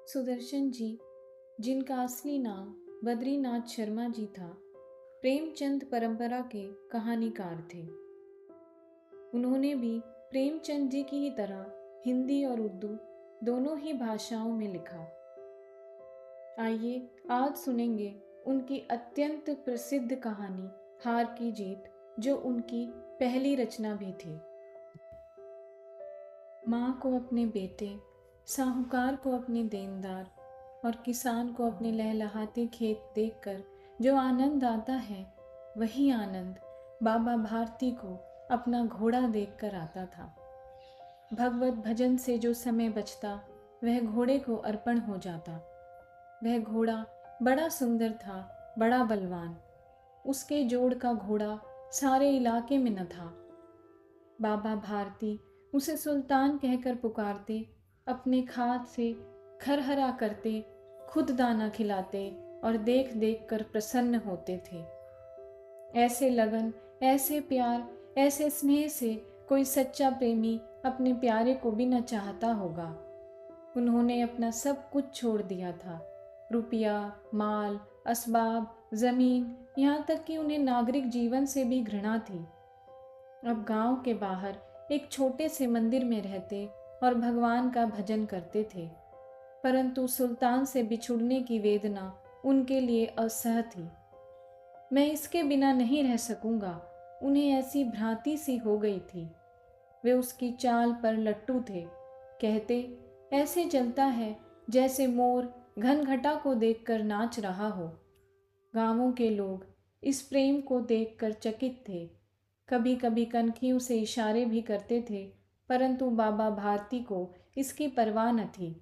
सुदर्शन जी, जिनका असली नाम बद्रीनाथ शर्मा जी था, प्रेमचंद परंपरा के कहानीकार थे। उन्होंने भी प्रेमचंद जी की ही तरह हिंदी और उर्दू दोनों ही भाषाओं में लिखा। आइए आज सुनेंगे उनकी अत्यंत प्रसिद्ध कहानी हार की जीत, जो उनकी पहली रचना भी थी। माँ को अपने बेटे, साहूकार को अपने देनदार और किसान को अपने लहलहाते खेत देखकर जो आनंद आता है, वही आनंद बाबा भारती को अपना घोड़ा देखकर आता था। भगवत भजन से जो समय बचता, वह घोड़े को अर्पण हो जाता। वह घोड़ा बड़ा सुंदर था, बड़ा बलवान। उसके जोड़ का घोड़ा सारे इलाके में न था। बाबा भारती उसे सुल्तान कहकर पुकारते, अपने खाद से खरहरा करते, खुद दाना खिलाते और देख देख कर प्रसन्न होते थे। ऐसे लगन, ऐसे प्यार, ऐसे स्नेह से कोई सच्चा प्रेमी अपने प्यारे को भी न चाहता होगा। उन्होंने अपना सब कुछ छोड़ दिया था, रुपया, माल, असबाब, जमीन, यहाँ तक कि उन्हें नागरिक जीवन से भी घृणा थी। अब गांव के बाहर एक छोटे से मंदिर में रहते और भगवान का भजन करते थे, परंतु सुल्तान से बिछुड़ने की वेदना उनके लिए असह्य थी। मैं इसके बिना नहीं रह सकूंगा, उन्हें ऐसी भ्रांति सी हो गई थी। वे उसकी चाल पर लट्टू थे। कहते, ऐसे चलता है जैसे मोर घनघटा को देखकर नाच रहा हो। गांवों के लोग इस प्रेम को देखकर चकित थे। कभी कभी कनखियों से इशारे भी करते थे, परंतु बाबा भारती को इसकी परवाह न थी।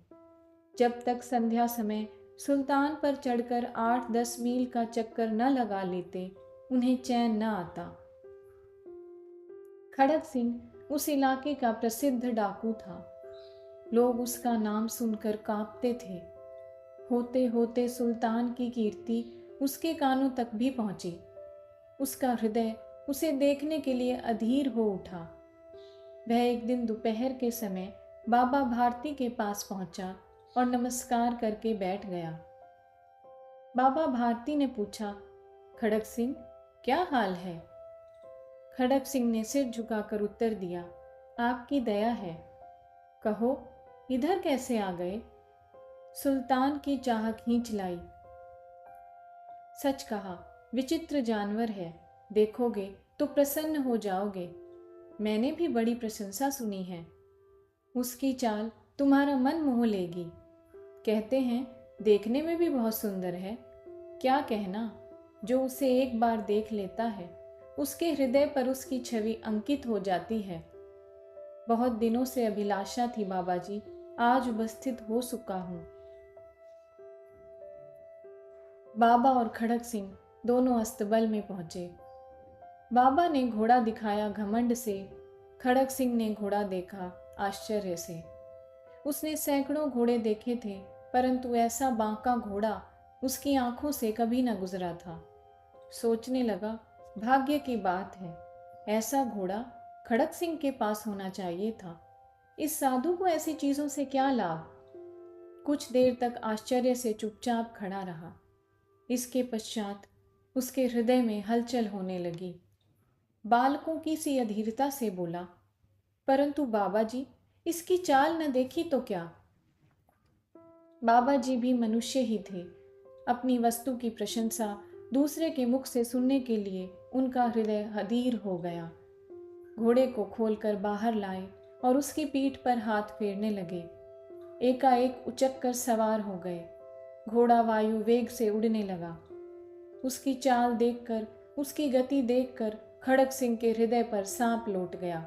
जब तक संध्या समय सुल्तान पर चढ़कर 8-10 मील का चक्कर न लगा लेते, उन्हें चैन न आता। खड़क सिंह उस इलाके का प्रसिद्ध डाकू था। लोग उसका नाम सुनकर कांपते थे। होते होते सुल्तान की कीर्ति उसके कानों तक भी पहुंची। उसका हृदय उसे देखने के लिए अधीर हो उठा। वह एक दिन दोपहर के समय बाबा भारती के पास पहुंचा और नमस्कार करके बैठ गया। बाबा भारती ने पूछा, खड़क सिंह, क्या हाल है? खड़क सिंह ने सिर झुकाकर उत्तर दिया, आपकी दया है। कहो, इधर कैसे आ गए? सुल्तान की चाह खींच लाई। सच कहा, विचित्र जानवर है, देखोगे तो प्रसन्न हो जाओगे। मैंने भी बड़ी प्रशंसा सुनी है। उसकी चाल तुम्हारा मन मोह लेगी। कहते हैं देखने में भी बहुत सुंदर है। क्या कहना, जो उसे एक बार देख लेता है, उसके हृदय पर उसकी छवि अंकित हो जाती है। बहुत दिनों से अभिलाषा थी बाबा जी, आज उपस्थित हो चुका हूँ। बाबा और खड़क सिंह दोनों अस्तबल में पहुंचे। बाबा ने घोड़ा दिखाया घमंड से, खड़क सिंह ने घोड़ा देखा आश्चर्य से। उसने सैकड़ों घोड़े देखे थे, परंतु ऐसा बांका घोड़ा उसकी आंखों से कभी न गुजरा था। सोचने लगा, भाग्य की बात है, ऐसा घोड़ा खड़क सिंह के पास होना चाहिए था। इस साधु को ऐसी चीजों से क्या लाभ? कुछ देर तक आश्चर्य से चुपचाप खड़ा रहा। इसके पश्चात उसके हृदय में हलचल होने लगी। बालकों की सी अधीरता से बोला, परंतु बाबा जी, इसकी चाल न देखी तो क्या? बाबा जी भी मनुष्य ही थे। अपनी वस्तु की प्रशंसा दूसरे के मुख से सुनने के लिए उनका हृदय अधीर हो गया। घोड़े को खोलकर बाहर लाए और उसकी पीठ पर हाथ फेरने लगे। एकाएक उचक कर सवार हो गए। घोड़ा वायु वेग से उड़ने लगा। उसकी चाल देखकर, उसकी गति देखकर खड़क सिंह के हृदय पर सांप लौट गया।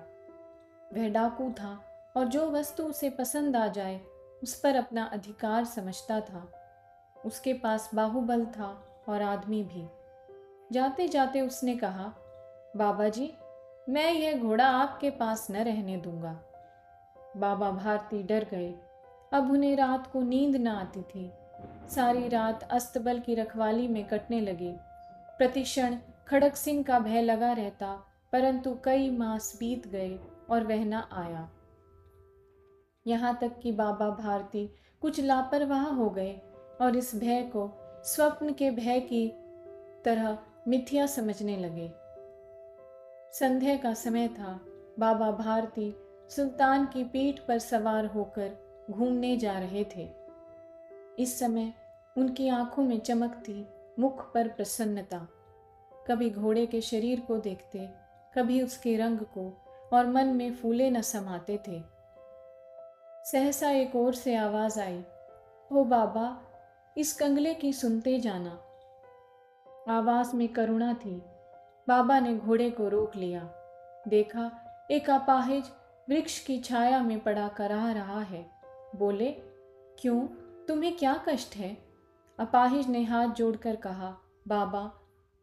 वह डाकू था और जो वस्तु उसे पसंद आ जाए उस पर अपना अधिकार समझता था। उसके पास बाहुबल था और आदमी भी। जाते जाते उसने कहा, बाबा जी, मैं यह घोड़ा आपके पास न रहने दूंगा। बाबा भारती डर गए। अब उन्हें रात को नींद न आती थी। सारी रात अस्तबल की रखवाली में कटने लगी। प्रतिक्षण खड़क सिंह का भय लगा रहता, परंतु कई मास बीत गए और वह न आया। यहाँ तक कि बाबा भारती कुछ लापरवाह हो गए और इस भय को स्वप्न के भय की तरह मिथ्या समझने लगे। संध्या का समय था। बाबा भारती सुल्तान की पीठ पर सवार होकर घूमने जा रहे थे। इस समय उनकी आंखों में चमक थी, मुख पर प्रसन्नता। कभी घोड़े के शरीर को देखते, कभी उसके रंग को, और मन में फूले न समाते थे। सहसा एक ओर से आवाज आई, ओ बाबा, इस कंगले की सुनते जाना। आवाज में करुणा थी। बाबा ने घोड़े को रोक लिया। देखा, एक अपाहिज वृक्ष की छाया में पड़ा कराह रहा है। बोले, क्यों, तुम्हें क्या कष्ट है? अपाहिज ने हाथ जोड़कर कहा, बाबा,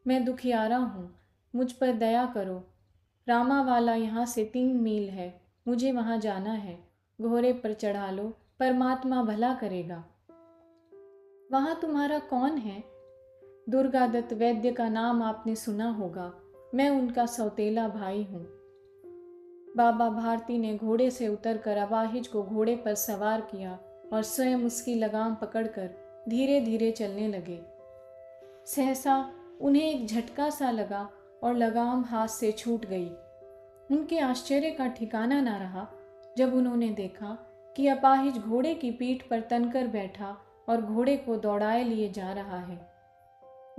मैं दुखियारा हूँ, मुझ पर दया करो। रामावाला यहाँ से 3 मील है, मुझे वहाँ जाना है। घोड़े पर चढ़ा लो, परमात्मा भला करेगा। वहाँ तुम्हारा कौन है? दुर्गादत्त वैद्य का नाम आपने सुना होगा, मैं उनका सौतेला भाई हूँ। बाबा भारती ने घोड़े से उतरकर अपाहिज को घोड़े पर सवार किया और स्वयं उसकी लगाम पकड़कर धीरे धीरे चलने लगे। सहसा उन्हें एक झटका सा लगा और लगाम हाथ से छूट गई। उनके आश्चर्य का ठिकाना न रहा जब उन्होंने देखा कि अपाहिज घोड़े की पीठ पर तनकर बैठा और घोड़े को दौड़ाए लिए जा रहा है।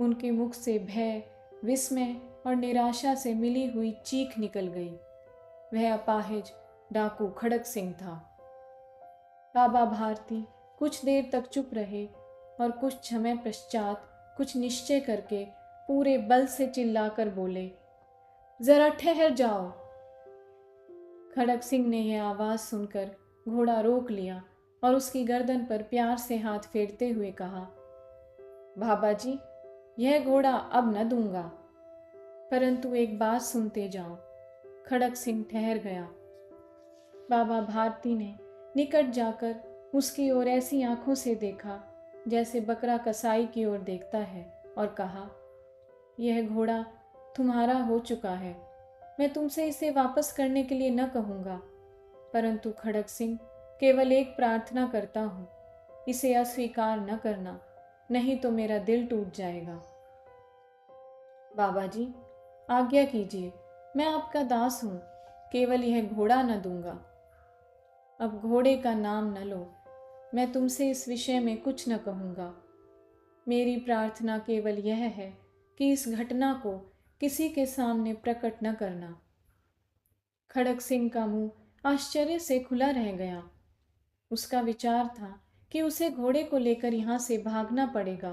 उनके मुख से भय, विस्मय और निराशा से मिली हुई चीख निकल गई। वह अपाहिज डाकू खड़क सिंह था। बाबा भारती कुछ देर तक चुप रहे और कुछ समय पश्चात कुछ निश्चय करके पूरे बल से चिल्लाकर बोले, जरा ठहर जाओ। खड़क सिंह ने यह आवाज सुनकर घोड़ा रोक लिया और उसकी गर्दन पर प्यार से हाथ फेरते हुए कहा, बाबा जी, यह घोड़ा अब न दूंगा, परंतु एक बात सुनते जाओ। खड़क सिंह ठहर गया। बाबा भारती ने निकट जाकर उसकी ओर ऐसी आंखों से देखा जैसे बकरा कसाई की ओर देखता है और कहा, यह घोड़ा तुम्हारा हो चुका है। मैं तुमसे इसे वापस करने के लिए न कहूँगा, परंतु खड़क सिंह, केवल एक प्रार्थना करता हूँ, इसे अस्वीकार न करना, नहीं तो मेरा दिल टूट जाएगा। बाबा जी, आज्ञा कीजिए, मैं आपका दास हूँ, केवल यह घोड़ा न दूंगा। अब घोड़े का नाम न लो, मैं तुमसे इस विषय में कुछ न कहूँगा। मेरी प्रार्थना केवल यह है कि इस घटना को किसी के सामने प्रकट न करना। खड़क सिंह का मुंह आश्चर्य से खुला रह गया। उसका विचार था कि उसे घोड़े को लेकर यहाँ से भागना पड़ेगा,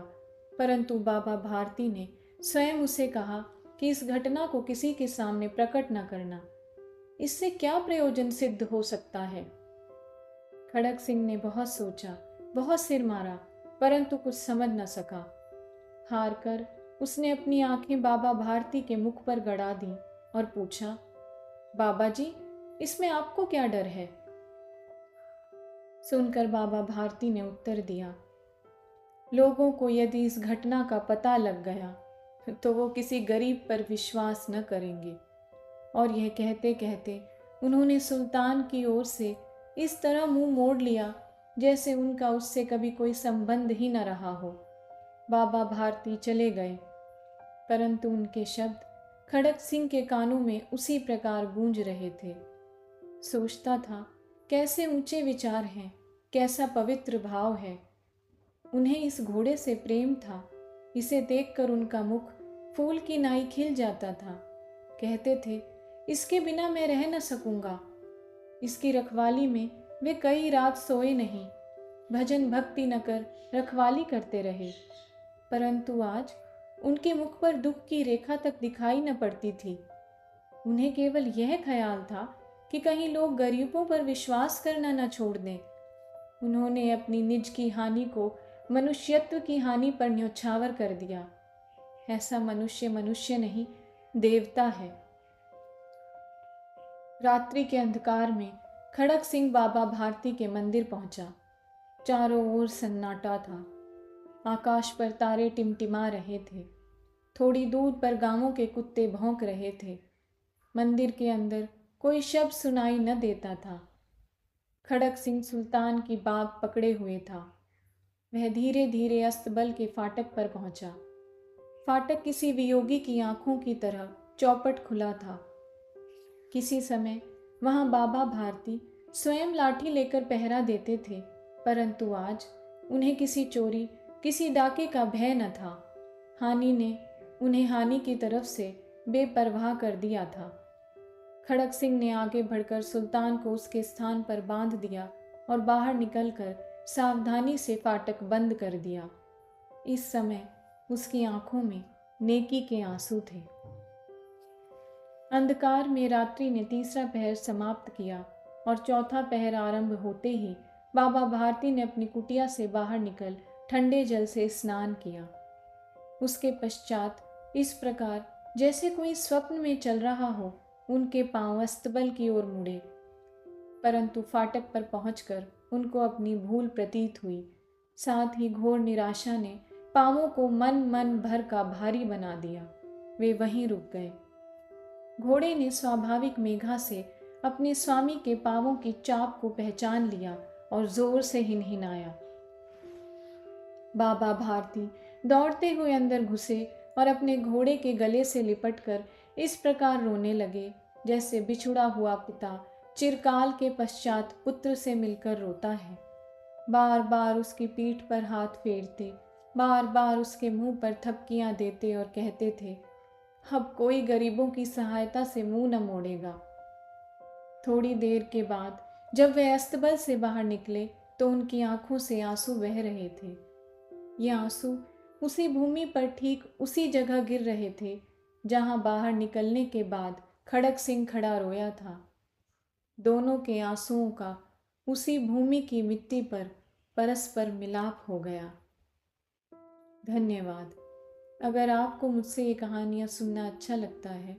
परंतु बाबा भारती ने स्वयं उसे कहा कि इस घटना को किसी के सामने प्रकट न करना। इससे क्या प्रयोजन सिद्ध हो सकता है? खड़क सिंह ने बहुत सोचा, बहुत सिर मारा, परंतु कुछ समझ न सका। हार कर उसने अपनी आंखें बाबा भारती के मुख पर गड़ा दी और पूछा, बाबा जी, इसमें आपको क्या डर है? सुनकर बाबा भारती ने उत्तर दिया, लोगों को यदि इस घटना का पता लग गया तो वो किसी गरीब पर विश्वास न करेंगे। और यह कहते कहते उन्होंने सुल्तान की ओर से इस तरह मुंह मोड़ लिया जैसे उनका उससे कभी कोई संबंध ही न रहा हो। बाबा भारती चले गए, परंतु उनके शब्द खड़क सिंह के कानों में उसी प्रकार गूंज रहे थे। सोचता था, कैसे ऊंचे विचार हैं, कैसा पवित्र भाव है। उन्हें इस घोड़े से प्रेम था। इसे देखकर उनका मुख फूल की नाई खिल जाता था। कहते थे, इसके बिना मैं रह न सकूंगा। इसकी रखवाली में वे कई रात सोए नहीं, भजन भक्ति न कर रखवाली करते रहे, परंतु आज उनके मुख पर दुख की रेखा तक दिखाई न पड़ती थी। उन्हें केवल यह ख्याल था कि कहीं लोग गरीबों पर विश्वास करना न छोड़ दें। उन्होंने अपनी निज की हानि को मनुष्यत्व की हानि पर न्यौछावर कर दिया। ऐसा मनुष्य मनुष्य नहीं, देवता है। रात्रि के अंधकार में खड़क सिंह बाबा भारती के मंदिर पहुंचा। चारों ओर सन्नाटा था। आकाश पर तारे टिमटिमा रहे थे। थोड़ी दूर पर गांवों के कुत्ते भौंक रहे थे। मंदिर के अंदर कोई शब्द सुनाई न देता था। खड़क सिंह सुल्तान की बाग पकड़े हुए था। वह धीरे धीरे अस्तबल के फाटक पर पहुंचा। फाटक किसी वियोगी की आंखों की तरह चौपट खुला था। किसी समय वहां बाबा भारती स्वयं लाठी लेकर पहरा देते थे, परंतु आज उन्हें किसी चोरी, किसी डाके का भय न था। हानि ने उन्हें हानि की तरफ से बेपरवाह कर दिया था। खड़क सिंह ने आगे बढ़कर सुल्तान को उसके स्थान पर बांध दिया और बाहर निकलकर सावधानी से फाटक बंद कर दिया। इस समय उसकी आंखों में नेकी के आंसू थे। अंधकार में रात्रि ने तीसरा पहर समाप्त किया और चौथा पहर आरंभ होते ही बाबा भारती ने अपनी कुटिया से बाहर निकल ठंडे जल से स्नान किया। उसके पश्चात इस प्रकार जैसे कोई स्वप्न में चल रहा हो, उनके पांव अस्तबल की ओर मुड़े, परंतु फाटक पर पहुंचकर उनको अपनी भूल प्रतीत हुई। साथ ही घोर निराशा ने पांवों को मन भर का भारी बना दिया। वे वहीं रुक गए। घोड़े ने स्वाभाविक मेघा से अपने स्वामी के पांवों की चाप को पहचान लिया और जोर से हिनहिनाया। बाबा भारती दौड़ते हुए अंदर घुसे और अपने घोड़े के गले से लिपटकर इस प्रकार रोने लगे जैसे बिछुड़ा हुआ पिता चिरकाल के पश्चात पुत्र से मिलकर रोता है। बार बार उसकी पीठ पर हाथ फेरते, बार बार उसके मुंह पर थपकियां देते और कहते थे, अब कोई गरीबों की सहायता से मुंह न मोड़ेगा। थोड़ी देर के बाद जब वे अस्तबल से बाहर निकले तो उनकी आंखों से आंसू बह रहे थे। ये आंसू उसी भूमि पर ठीक उसी जगह गिर रहे थे जहां बाहर निकलने के बाद खड़क सिंह खड़ा रोया था। दोनों के आंसुओं का उसी भूमि की मिट्टी पर परस्पर मिलाप हो गया। धन्यवाद। अगर आपको मुझसे ये कहानियाँ सुनना अच्छा लगता है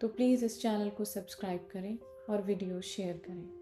तो प्लीज़ इस चैनल को सब्सक्राइब करें और वीडियो शेयर करें।